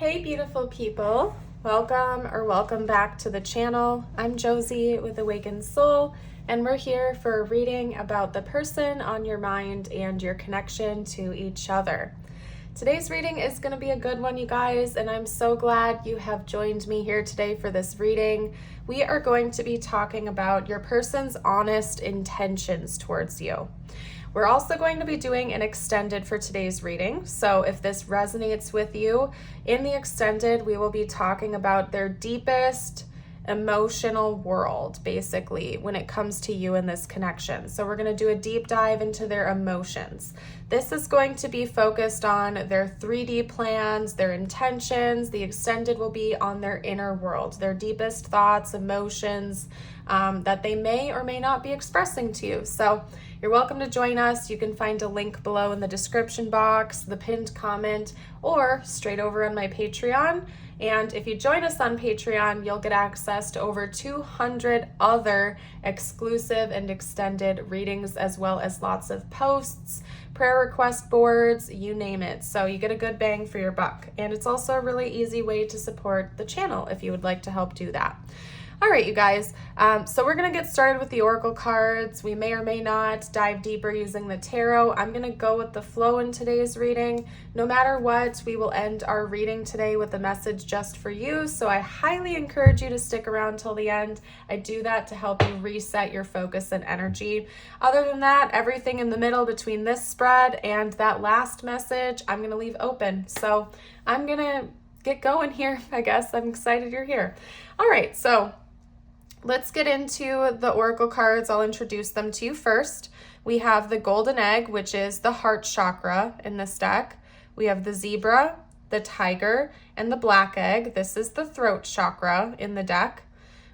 Hey beautiful people, welcome back to the channel. I'm Josie with Awakened Soul, and we're here for a reading about the person on your mind and your connection to each other. Today's reading is going to be a good one, you guys, and I'm so glad you have joined me here today for this reading. We are going to be talking about your person's honest intentions towards you. We're also going to be doing an extended for today's reading. So if this resonates with you, in the extended, we will be talking about their deepest emotional world, basically, when it comes to you and this connection. So we're going to do a deep dive into their emotions. This is going to be focused on their 3D plans, their intentions. The extended will be on their inner world, their deepest thoughts, emotions that they may or may not be expressing to you. So you're welcome to join us. You can find a link below in the description box, the pinned comment, or straight over on my Patreon. And if you join us on Patreon, you'll get access to over 200 other exclusive and extended readings, as well as lots of posts, prayer request boards, you name it. So you get a good bang for your buck. And it's also a really easy way to support the channel if you would like to help do that. All right, you guys, so we're going to get started with the oracle cards. We may or may not dive deeper using the tarot. I'm going to go with the flow in today's reading. No matter what, we will end our reading today with a message just for you. So I highly encourage you to stick around till the end. I do that to help you reset your focus and energy. Other than that, everything in the middle between this spread and that last message, I'm going to leave open. So I'm going to get going here, I guess. I'm excited you're here. All right, so let's get into the oracle cards. I'll introduce them to you first. We have the golden egg, which is the heart chakra in this deck. We have the zebra, the tiger, and the black egg. This is the throat chakra in the deck.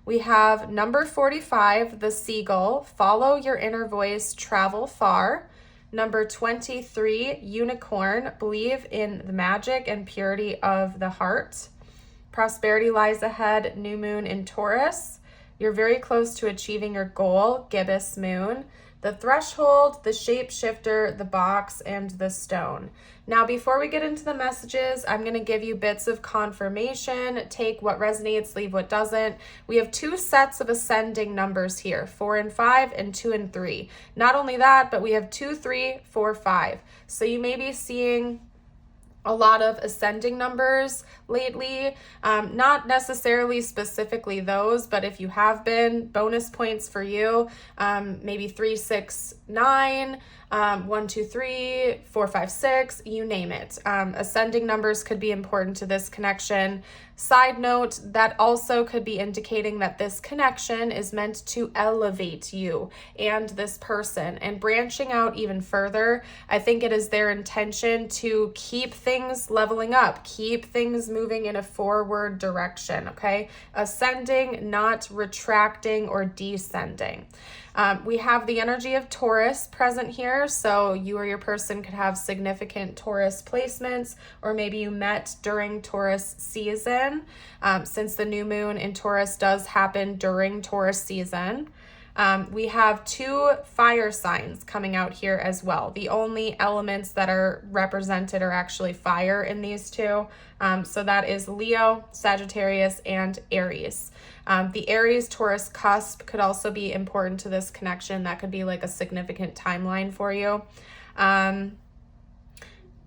We have number 45, the seagull, follow your inner voice, travel far. Number 23, unicorn, believe in the magic and purity of the heart. Prosperity lies ahead, new moon in Taurus. You're very close to achieving your goal, gibbous moon. The threshold, the shapeshifter, the box, and the stone. Now, before we get into the messages, I'm going to give you bits of confirmation. Take what resonates, leave what doesn't. We have two sets of ascending numbers here, 4 and 5 and 2 and 3. Not only that, but we have 2, 3, 4, 5. So you may be seeing a lot of ascending numbers lately, not necessarily specifically those, but if you have been, bonus points for you, maybe 3, 6, 9, 1, 2, 3, 4, 5, 6, you name it. Ascending numbers could be important to this connection. Side note, that also could be indicating that this connection is meant to elevate you and this person. And branching out even further, I think it is their intention to keep things leveling up, keep things moving in a forward direction, okay? Ascending, not retracting or descending. We have the energy of Taurus present here, so you or your person could have significant Taurus placements, or maybe you met during Taurus season, since the new moon in Taurus does happen during Taurus season. We have 2 fire signs coming out here as well. The only elements that are represented are actually fire in these two. So that is Leo, Sagittarius, and Aries. The Aries-Taurus cusp could also be important to this connection. That could be like a significant timeline for you. And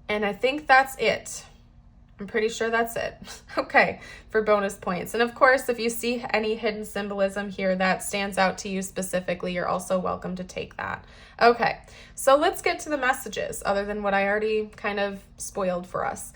I think that's it. I'm pretty sure that's it. Okay, for bonus points. And of course, if you see any hidden symbolism here that stands out to you specifically, you're also welcome to take that. Okay, so let's get to the messages, other than what I already kind of spoiled for us.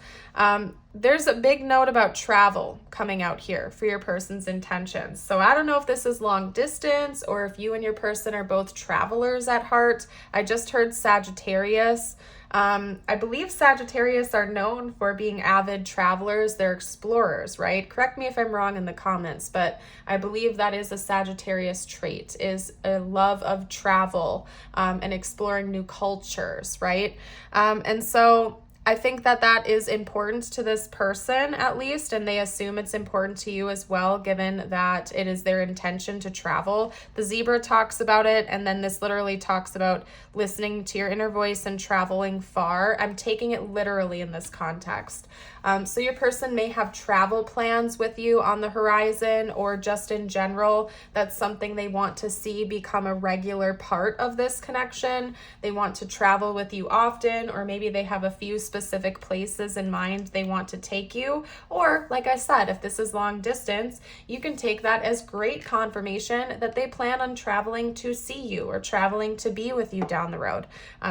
There's a big note about travel coming out here for your person's intentions. So I don't know if this is long distance or if you and your person are both travelers at heart. I just heard Sagittarius. I believe Sagittarius are known for being avid travelers. They're explorers, right? Correct me if I'm wrong in the comments, but I believe that is a Sagittarius trait, is a love of travel and exploring new cultures, right? And so I think that that is important to this person at least, and they assume it's important to you as well, given that it is their intention to travel. The zebra talks about it, and then this literally talks about listening to your inner voice and traveling far. I'm taking it literally in this context. So your person may have travel plans with you on the horizon, or just in general, that's something they want to see become a regular part of this connection. They want to travel with you often, or maybe they have a few specific places in mind they want to take you. Or, like I said, if this is long distance, you can take that as great confirmation that they plan on traveling to see you or traveling to be with you down the road.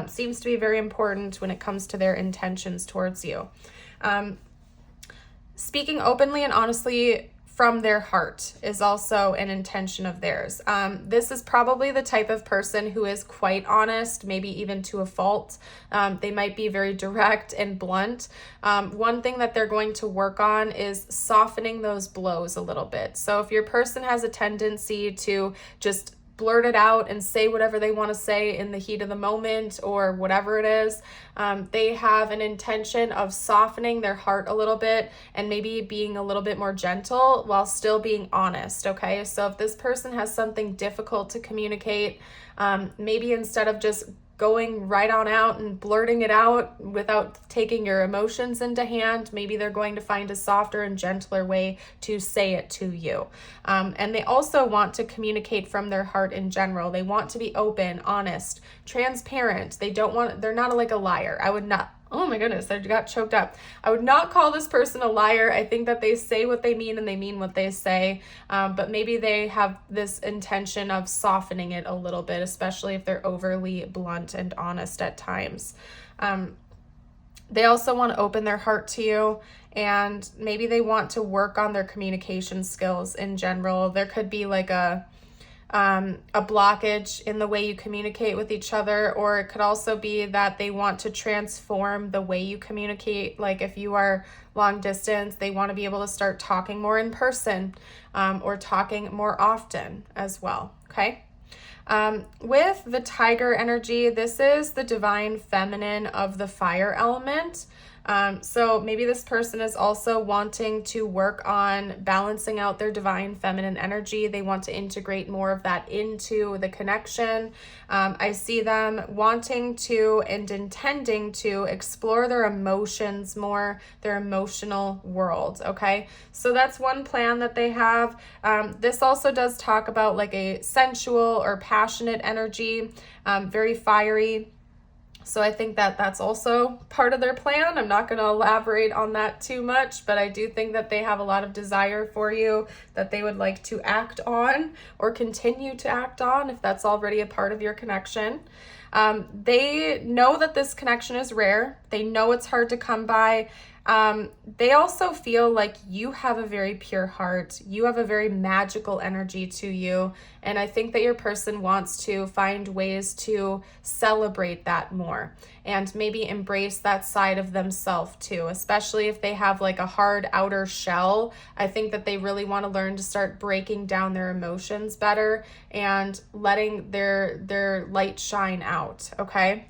Seems to be very important when it comes to their intentions towards you. Speaking openly and honestly from their heart is also an intention of theirs. This is probably the type of person who is quite honest, maybe even to a fault. They might be very direct and blunt. One thing that they're going to work on is softening those blows a little bit. So if your person has a tendency to just blurt it out and say whatever they want to say in the heat of the moment or whatever it is, they have an intention of softening their heart a little bit and maybe being a little bit more gentle while still being honest, okay? So if this person has something difficult to communicate, maybe instead of just going right on out and blurting it out without taking your emotions into hand, maybe they're going to find a softer and gentler way to say it to you. And they also want to communicate from their heart in general. They want to be open, honest, transparent. They're not like a liar. I would not, oh my goodness, I got choked up. I would not call this person a liar. I think that they say what they mean and they mean what they say, but maybe they have this intention of softening it a little bit, especially if they're overly blunt and honest at times. They also want to open their heart to you, and maybe they want to work on their communication skills in general. There could be like a blockage in the way you communicate with each other, or it could also be that they want to transform the way you communicate. Like if you are long distance, they want to be able to start talking more in person, or talking more often as well, okay? With the tiger energy, this is the divine feminine of the fire element. So maybe this person is also wanting to work on balancing out their divine feminine energy. They want to integrate more of that into the connection. I see them wanting to and intending to explore their emotions more, their emotional world, okay? So that's one plan that they have. This also does talk about like a sensual or passionate energy, very fiery. So I think that that's also part of their plan. I'm not going to elaborate on that too much, but I do think that they have a lot of desire for you that they would like to act on or continue to act on if that's already a part of your connection. They know that this connection is rare. They know it's hard to come by. They also feel like you have a very pure heart. You have a very magical energy to you. And I think that your person wants to find ways to celebrate that more and maybe embrace that side of themselves too, especially if they have like a hard outer shell. I think that they really want to learn to start breaking down their emotions better and letting their light shine out, okay?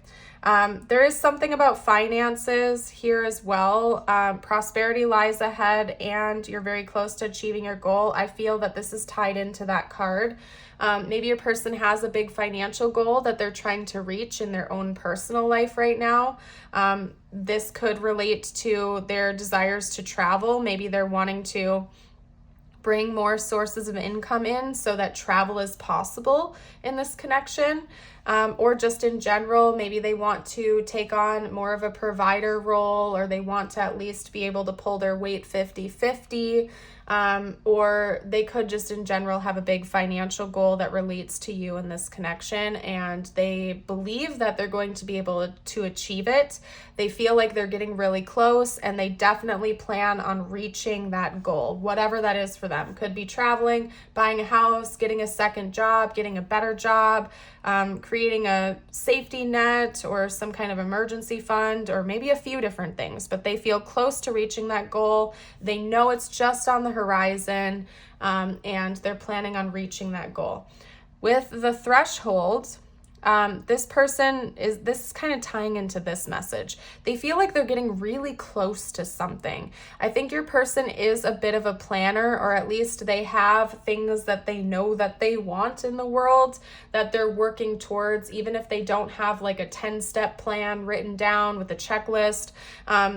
There is something about finances here as well. Prosperity lies ahead and you're very close to achieving your goal. I feel that this is tied into that card. Maybe your person has a big financial goal that they're trying to reach in their own personal life right now. This could relate to their desires to travel. Maybe they're wanting to bring more sources of income in so that travel is possible in this connection. Or just in general, maybe they want to take on more of a provider role, or they want to at least be able to pull their weight 50-50. Or they could just in general have a big financial goal that relates to you in this connection, and they believe that they're going to be able to achieve it. They feel like they're getting really close, and they definitely plan on reaching that goal, whatever that is for them. Could be traveling, buying a house, getting a second job, getting a better job, creating a safety net or some kind of emergency fund, or maybe a few different things, but they feel close to reaching that goal. They know it's just on the horizon, and they're planning on reaching that goal. With the threshold, This person this is kind of tying into this message. They feel like they're getting really close to something. I think your person is a bit of a planner, or at least they have things that they know that they want in the world that they're working towards, even if they don't have like a 10-step plan written down with a checklist.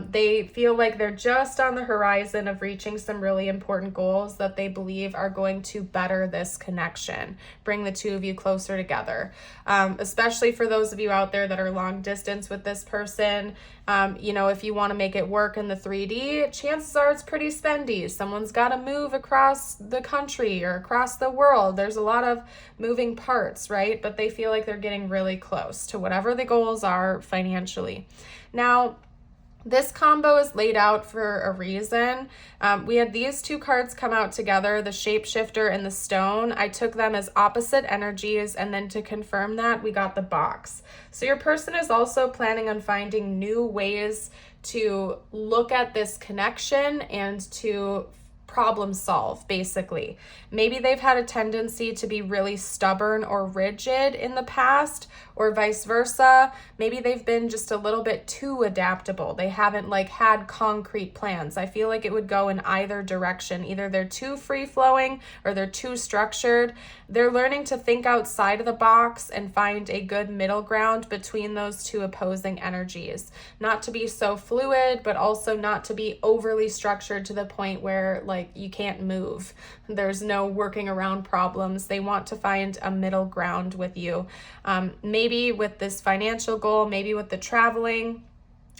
They feel like they're just on the horizon of reaching some really important goals that they believe are going to better this connection, bring the two of you closer together. Especially for those of you out there that are long distance with this person. If you want to make it work in the 3D, chances are it's pretty spendy. Someone's got to move across the country or across the world. There's a lot of moving parts, right? But they feel like they're getting really close to whatever the goals are financially. Now, this combo is laid out for a reason. We had these two cards come out together, the shapeshifter and the stone. I took them as opposite energies, and then to confirm that, we got the box. So your person is also planning on finding new ways to look at this connection and to problem solve, basically. Maybe they've had a tendency to be really stubborn or rigid in the past, or vice versa. Maybe they've been just a little bit too adaptable. They haven't had concrete plans. I feel like it would go in either direction. Either they're too free-flowing or they're too structured. They're learning to think outside of the box and find a good middle ground between those two opposing energies. Not to be so fluid, but also not to be overly structured to the point where you can't move. There's no working around problems. They want to find a middle ground with you. Maybe with this financial goal, maybe with the traveling,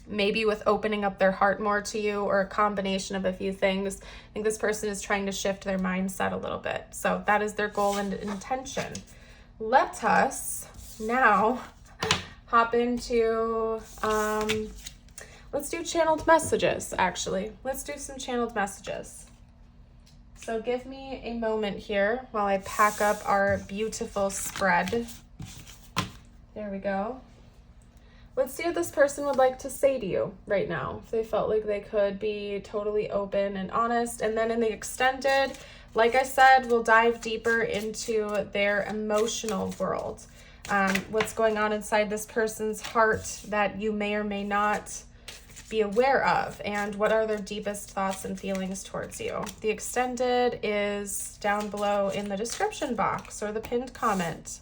maybe with opening up their heart more to you, or a combination of a few things. I think this person is trying to shift their mindset a little bit. So that is their goal and intention. Let us now hop into, let's do channeled messages, actually. Let's do some channeled messages. So give me a moment here while I pack up our beautiful spread. There we go. Let's see what this person would like to say to you right now. If they felt like they could be totally open and honest. And then in the extended, like I said, we'll dive deeper into their emotional world. What's going on inside this person's heart that you may or may not be aware of, and what are their deepest thoughts and feelings towards you. The extended is down below in the description box or the pinned comment.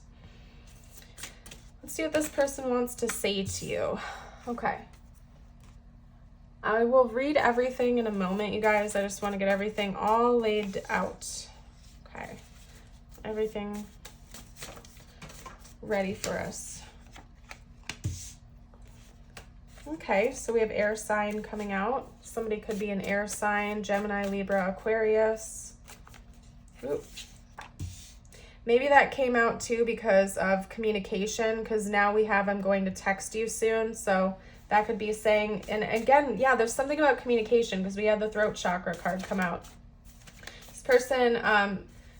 Let's see what this person wants to say to you. Okay. I will read everything in a moment, you guys. I just want to get everything all laid out. Okay. Everything ready for us. Okay, so we have air sign coming out. Somebody could be an air sign, Gemini, Libra, Aquarius. Ooh. Maybe that came out too because of communication, because now we have I'm going to text you soon. So that could be saying, and again, yeah, there's something about communication because we had the throat chakra card come out. This person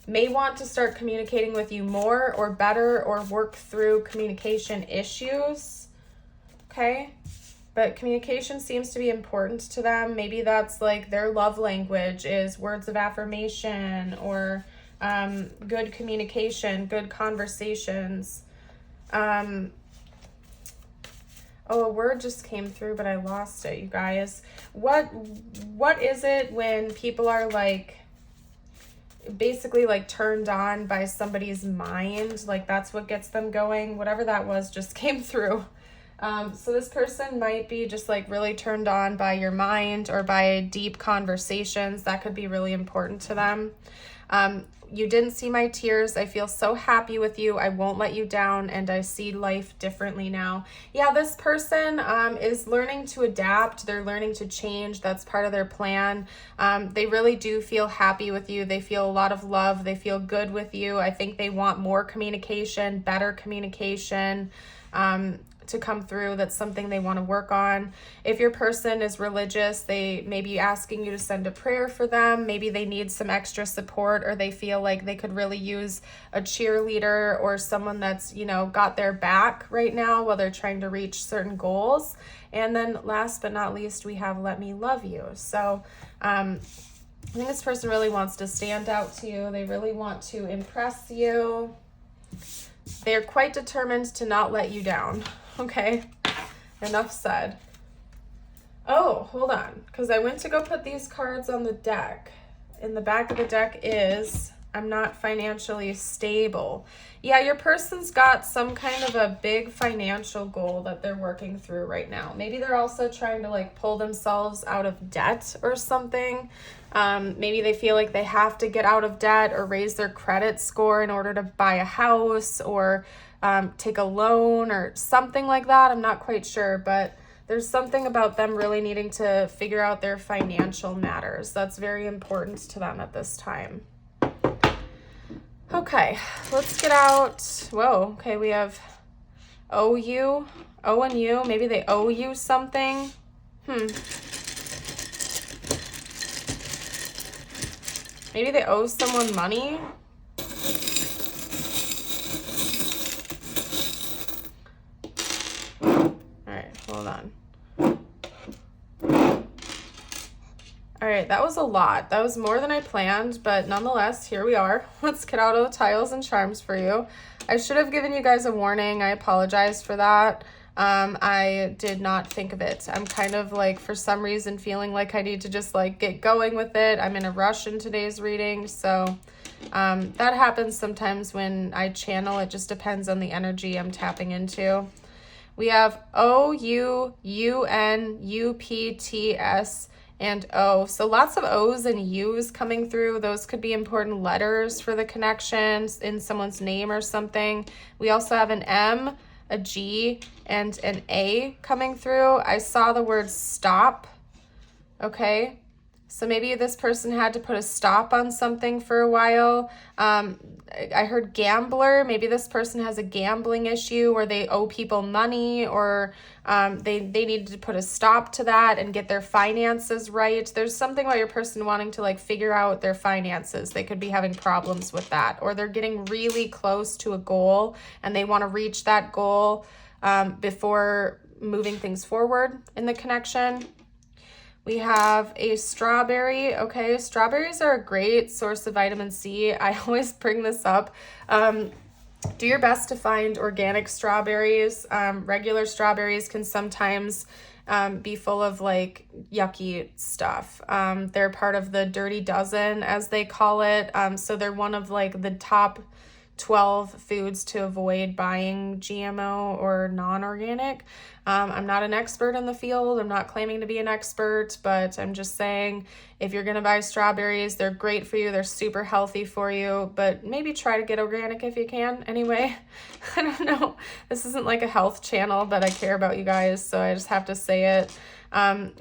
may want to start communicating with you more or better, or work through communication issues. Okay. But communication seems to be important to them. Maybe that's their love language is words of affirmation, or good communication, good conversations. Oh, a word just came through, but I lost it, you guys. What is it when people are basically turned on by somebody's mind? That's what gets them going. Whatever that was just came through. So this person might be just really turned on by your mind or by deep conversations. That could be really important to them. You didn't see my tears. I feel so happy with you. I won't let you down, and I see life differently now. Yeah, this person is learning to adapt. They're learning to change. That's part of their plan. They really do feel happy with you. They feel a lot of love. They feel good with you. I think they want more communication, better communication. To come through. That's something they want to work on. If your person is religious, they may be asking you to send a prayer for them. Maybe they need some extra support, or they feel like they could really use a cheerleader or someone that's, got their back right now while they're trying to reach certain goals. And then last but not least, we have let me love you. So I think this person really wants to stand out to you. They really want to impress you. They are quite determined to not let you down. Okay, enough said. Oh, hold on, because I went to go put these cards on the deck. In the back of the deck is, I'm not financially stable. Yeah, your person's got some kind of a big financial goal that they're working through right now. Maybe they're also trying to like pull themselves out of debt or something. Maybe they feel like they have to get out of debt or raise their credit score in order to buy a house or take a loan or something like that. I'm not quite sure, but there's something about them really needing to figure out their financial matters. That's very important to them at this time. Okay, let's get out. Whoa, okay, we have owe you, O and you. Maybe they owe you something. Maybe they owe someone money. All right, hold on. All right, that was a lot. That was more than I planned, but nonetheless, here we are. Let's get out all the tiles and charms for you. I should have given you guys a warning. I apologize for that. I did not think of it. I'm kind of like, for some reason, feeling like I need to just like get going with it. I'm in a rush in today's reading, so that happens sometimes when I channel. It just depends on the energy I'm tapping into. We have O, U, U, N, U, P, T, S, and O. So lots of O's and U's coming through. Those could be important letters for the connections in someone's name or something. We also have an M, a G, and an A coming through. I saw the word stop. Okay. So maybe this person had to put a stop on something for a while. I heard gambler. Maybe this person has a gambling issue or they owe people money, or they needed to put a stop to that and get their finances right. There's something about your person wanting to like figure out their finances. They could be having problems with that, or they're getting really close to a goal and they want to reach that goal before moving things forward in the connection. We have a strawberry. Okay, strawberries are a great source of vitamin C. I always bring this up. Do your best to find organic strawberries. Regular strawberries can sometimes be full of like yucky stuff. They're part of the dirty dozen, as they call it. So they're one of like the top 12 foods to avoid buying GMO or non-organic. I'm not an expert in the field. I'm not claiming to be an expert, but I'm just saying if you're going to buy strawberries, they're great for you. They're super healthy for you, but maybe try to get organic if you can. Anyway, I don't know. This isn't like a health channel, but I care about you guys, so I just have to say it.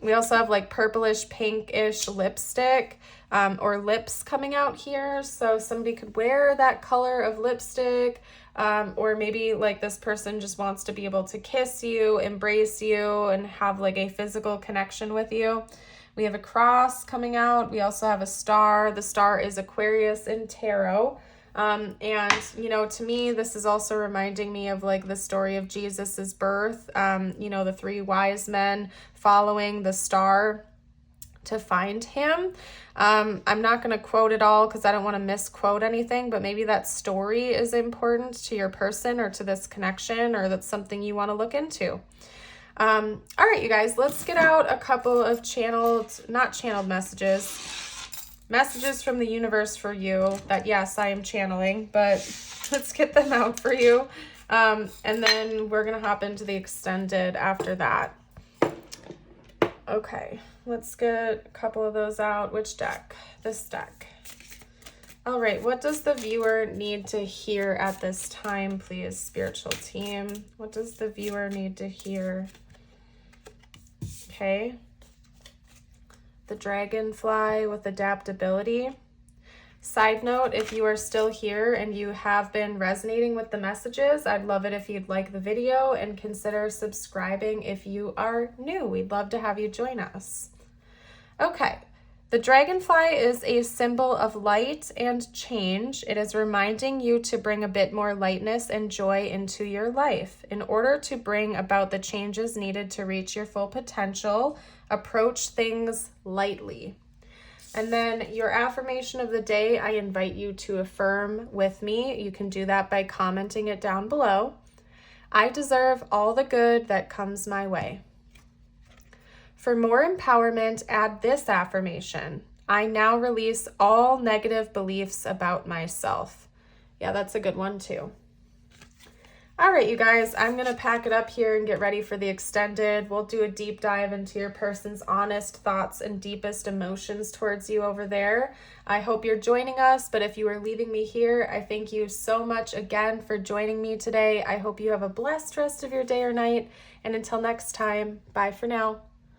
We also have like purplish, pinkish lipstick. Or lips coming out here. So somebody could wear that color of lipstick, or maybe like this person just wants to be able to kiss you, embrace you, and have like a physical connection with you. We have a cross coming out. We also have a star. The star is Aquarius in tarot. And, you know, to me, this is also reminding me of like the story of Jesus's birth, you know, the 3 wise men following the star to find him. I'm not going to quote it all because I don't want to misquote anything, but maybe that story is important to your person or to this connection, or that's something you want to look into. All right, you guys, let's get out a couple of not channeled messages from the universe for you that, yes, I am channeling, but let's get them out for you. And then we're going to hop into the extended after that. Okay, let's get a couple of those out. Which deck? This deck. All right, what does the viewer need to hear at this time, please, spiritual team? What does the viewer need to hear? Okay. The dragonfly with adaptability. Side note, if you are still here and you have been resonating with the messages, I'd love it if you'd like the video and consider subscribing if you are new. We'd love to have you join us. Okay, the dragonfly is a symbol of light and change. It is reminding you to bring a bit more lightness and joy into your life. In order to bring about the changes needed to reach your full potential, approach things lightly. And then your affirmation of the day, I invite you to affirm with me. You can do that by commenting it down below. I deserve all the good that comes my way. For more empowerment, add this affirmation. I now release all negative beliefs about myself. Yeah, that's a good one too. All right, you guys, I'm going to pack it up here and get ready for the extended. We'll do a deep dive into your person's honest thoughts and deepest emotions towards you over there. I hope you're joining us, but if you are leaving me here, I thank you so much again for joining me today. I hope you have a blessed rest of your day or night, and until next time, bye for now.